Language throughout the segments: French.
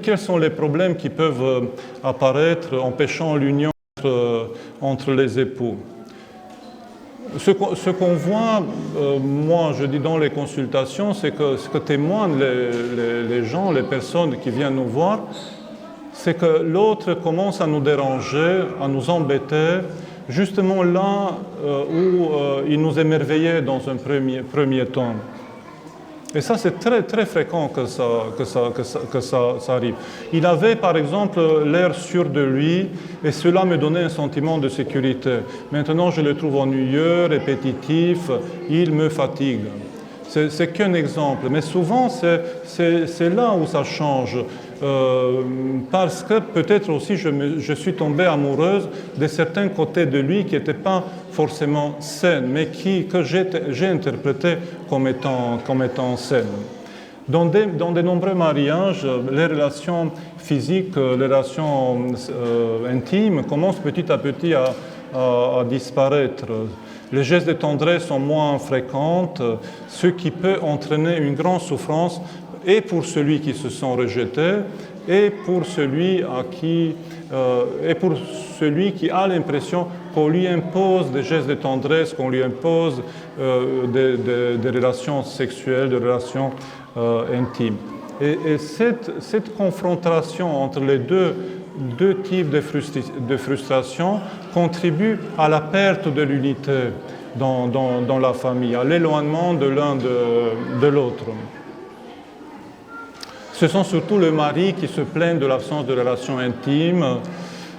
quels sont les problèmes qui peuvent apparaître empêchant l'union entre les époux. Ce qu'on voit, moi je dis dans les consultations, c'est que ce que témoignent les gens, les personnes qui viennent nous voir, c'est que l'autre commence à nous déranger, à nous embêter, justement là où il nous émerveillait dans un premier temps. Et ça, c'est très, très fréquent que ça arrive. Il avait, par exemple, l'air sûr de lui, et cela me donnait un sentiment de sécurité. Maintenant, je le trouve ennuyeux, répétitif, il me fatigue. C'est qu'un exemple, mais souvent, c'est là où ça change. Parce que peut-être aussi je suis tombée amoureuse de certains côtés de lui qui n'étaient pas forcément sains, mais que j'ai interprété comme étant saines. Dans de nombreux mariages, les relations physiques, les relations intimes commencent petit à petit à disparaître. Les gestes de tendresse sont moins fréquents, ce qui peut entraîner une grande souffrance et pour celui qui se sent rejeté et pour celui qui a l'impression qu'on lui impose des gestes de tendresse, qu'on lui impose des relations sexuelles, des relations intimes. Et cette confrontation entre les deux types de frustration contribue à la perte de l'unité dans la famille, à l'éloignement de l'un de l'autre. Ce sont surtout les maris qui se plaignent de l'absence de relations intimes.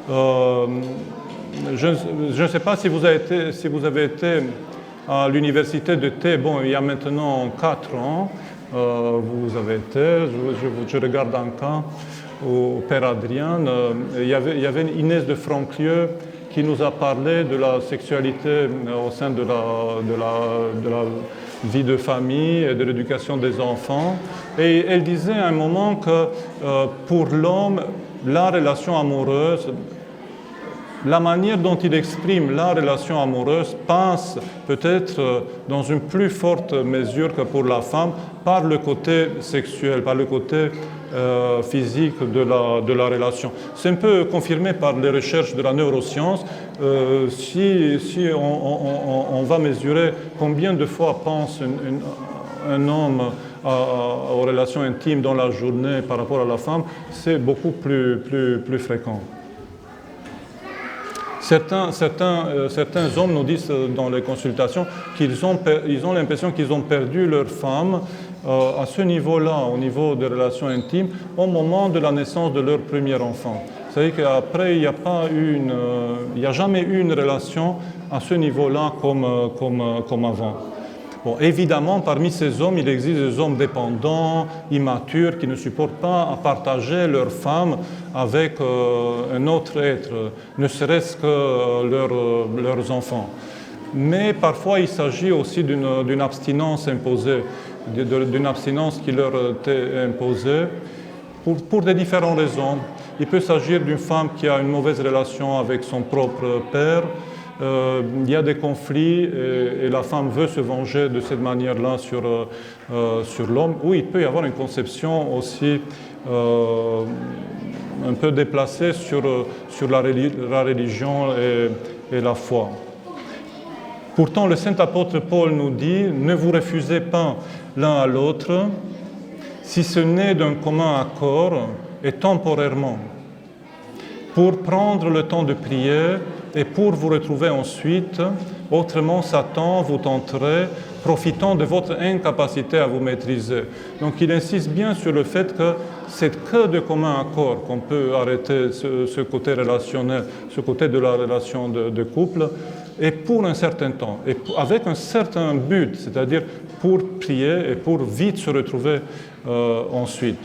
Je ne sais pas si vous avez été à l'université de Thé, bon, il y a maintenant 4 ans, vous avez été, je regarde un cas au Père Adrien, il y avait Inès de Franclieu qui nous a parlé de la sexualité au sein de la vie de famille et de l'éducation des enfants. Et elle disait à un moment que pour l'homme, la relation amoureuse, la manière dont il exprime la relation amoureuse passe peut-être dans une plus forte mesure que pour la femme par le côté sexuel, par le côté physique de la relation. C'est un peu confirmé par les recherches de la neuroscience. Si on va mesurer combien de fois pense un homme aux relations intimes dans la journée par rapport à la femme, c'est beaucoup plus fréquent. Certains hommes nous disent dans les consultations qu'ils ont l'impression qu'ils ont perdu leur femme à ce niveau-là, au niveau des relations intimes, au moment de la naissance de leur premier enfant. C'est-à-dire qu'après, il n'y a jamais eu une relation à ce niveau-là comme avant. Bon, évidemment, parmi ces hommes, il existe des hommes dépendants, immatures, qui ne supportent pas à partager leur femme avec un autre être, ne serait-ce que leurs enfants. Mais parfois, il s'agit aussi d'une abstinence imposée, d'une abstinence qui leur était imposée pour des différentes raisons. Il peut s'agir d'une femme qui a une mauvaise relation avec son propre père. Il y a des conflits et la femme veut se venger de cette manière-là sur l'homme, ou il peut y avoir une conception aussi un peu déplacée sur la religion et la foi. Pourtant, le saint apôtre Paul nous dit « Ne vous refusez pas l'un à l'autre, si ce n'est d'un commun accord et temporairement, pour prendre le temps de prier et pour vous retrouver ensuite, autrement Satan vous tenterait, profitant de votre incapacité à vous maîtriser. » Donc il insiste bien sur le fait que c'est que de commun accord qu'on peut arrêter ce côté relationnel, ce côté de la relation de couple, et pour un certain temps, et avec un certain but, c'est-à-dire pour prier et pour vite se retrouver ensuite.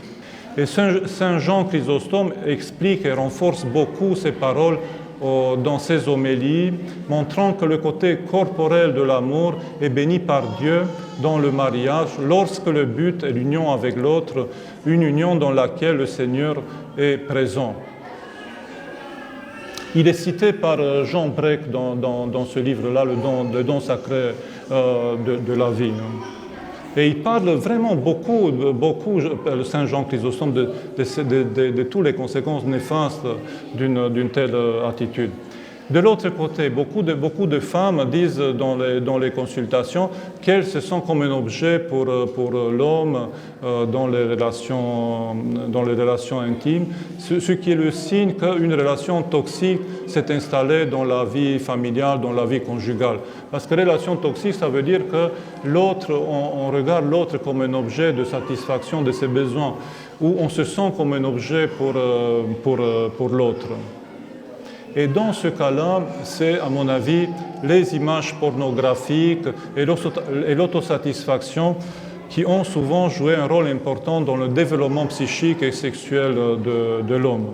Et Saint Jean Chrysostome explique et renforce beaucoup ces paroles dans ses homélies, montrant que le côté corporel de l'amour est béni par Dieu dans le mariage, lorsque le but est l'union avec l'autre, une union dans laquelle le Seigneur est présent. Il est cité par Jean Breck dans ce livre-là, le don sacré de la vie. Et il parle vraiment beaucoup, le Saint Jean Chrysostome, de toutes les conséquences néfastes d'une telle attitude. De l'autre côté, beaucoup de femmes disent dans les consultations qu'elles se sentent comme un objet pour l'homme dans les relations intimes, ce qui est le signe qu'une relation toxique s'est installée dans la vie familiale, dans la vie conjugale. Parce que relation toxique, ça veut dire que l'autre, on regarde l'autre comme un objet de satisfaction de ses besoins, ou on se sent comme un objet pour l'autre. Et dans ce cas-là, c'est, à mon avis, les images pornographiques et l'autosatisfaction qui ont souvent joué un rôle important dans le développement psychique et sexuel de l'homme.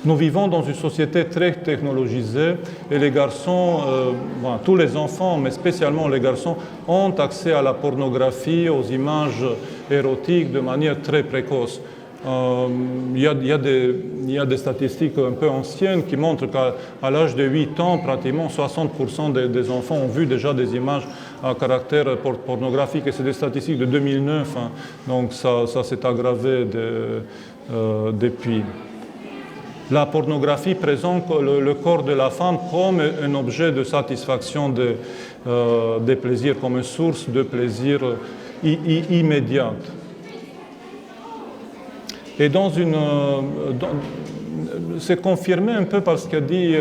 Nous vivons dans une société très technologisée et les garçons, tous les enfants, mais spécialement les garçons, ont accès à la pornographie, aux images érotiques de manière très précoce. Il y a des statistiques un peu anciennes qui montrent qu'à l'âge de 8 ans, pratiquement 60% des enfants ont vu déjà des images à caractère pornographique. Et c'est des statistiques de 2009, hein, donc ça s'est aggravé depuis. La pornographie présente le corps de la femme comme un objet de satisfaction des plaisirs, comme une source de plaisir immédiate. Et c'est confirmé un peu par ce qu'a dit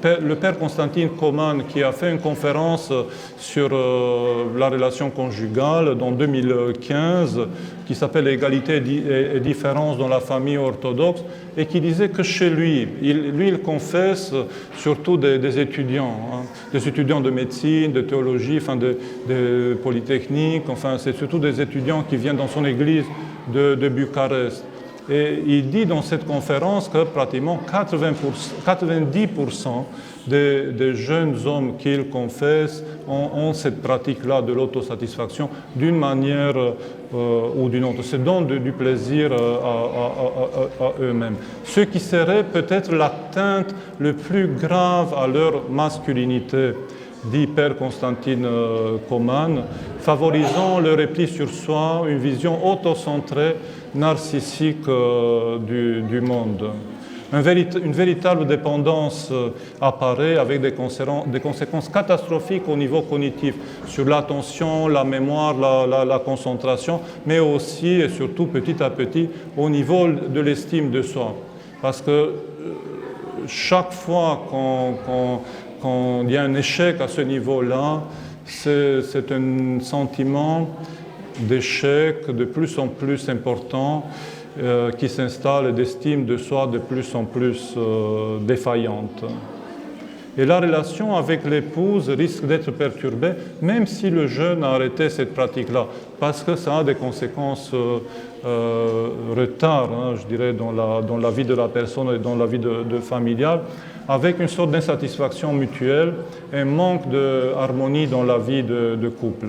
le père Constantine Coman, qui a fait une conférence sur la relation conjugale en 2015, qui s'appelle « Égalité et différence dans la famille orthodoxe », et qui disait que chez lui, il confesse surtout des étudiants, hein, des étudiants de médecine, de théologie, enfin de polytechnique, enfin c'est surtout des étudiants qui viennent dans son église de Bucarest. Et il dit dans cette conférence que pratiquement 90% des jeunes hommes qu'il confesse ont cette pratique-là de l'autosatisfaction d'une manière ou d'une autre. Se donnent du plaisir à eux-mêmes. Ce qui serait peut-être l'atteinte le plus grave à leur masculinité, dit Père Constantine Coman, favorisant le repli sur soi, une vision autocentrée, narcissique du monde. Une véritable dépendance apparaît avec des conséquences catastrophiques au niveau cognitif, sur l'attention, la mémoire, la concentration, mais aussi et surtout petit à petit au niveau de l'estime de soi. Parce que chaque fois qu'il y a un échec à ce niveau-là, c'est un sentiment d'échec de plus en plus important qui s'installe, d'estime de soi de plus en plus défaillante. Et la relation avec l'épouse risque d'être perturbée, même si le jeune a arrêté cette pratique-là, parce que ça a des conséquences retard, hein, je dirais, dans la vie de la personne et dans la vie familiale, avec une sorte d'insatisfaction mutuelle, un manque d'harmonie dans la vie de couple.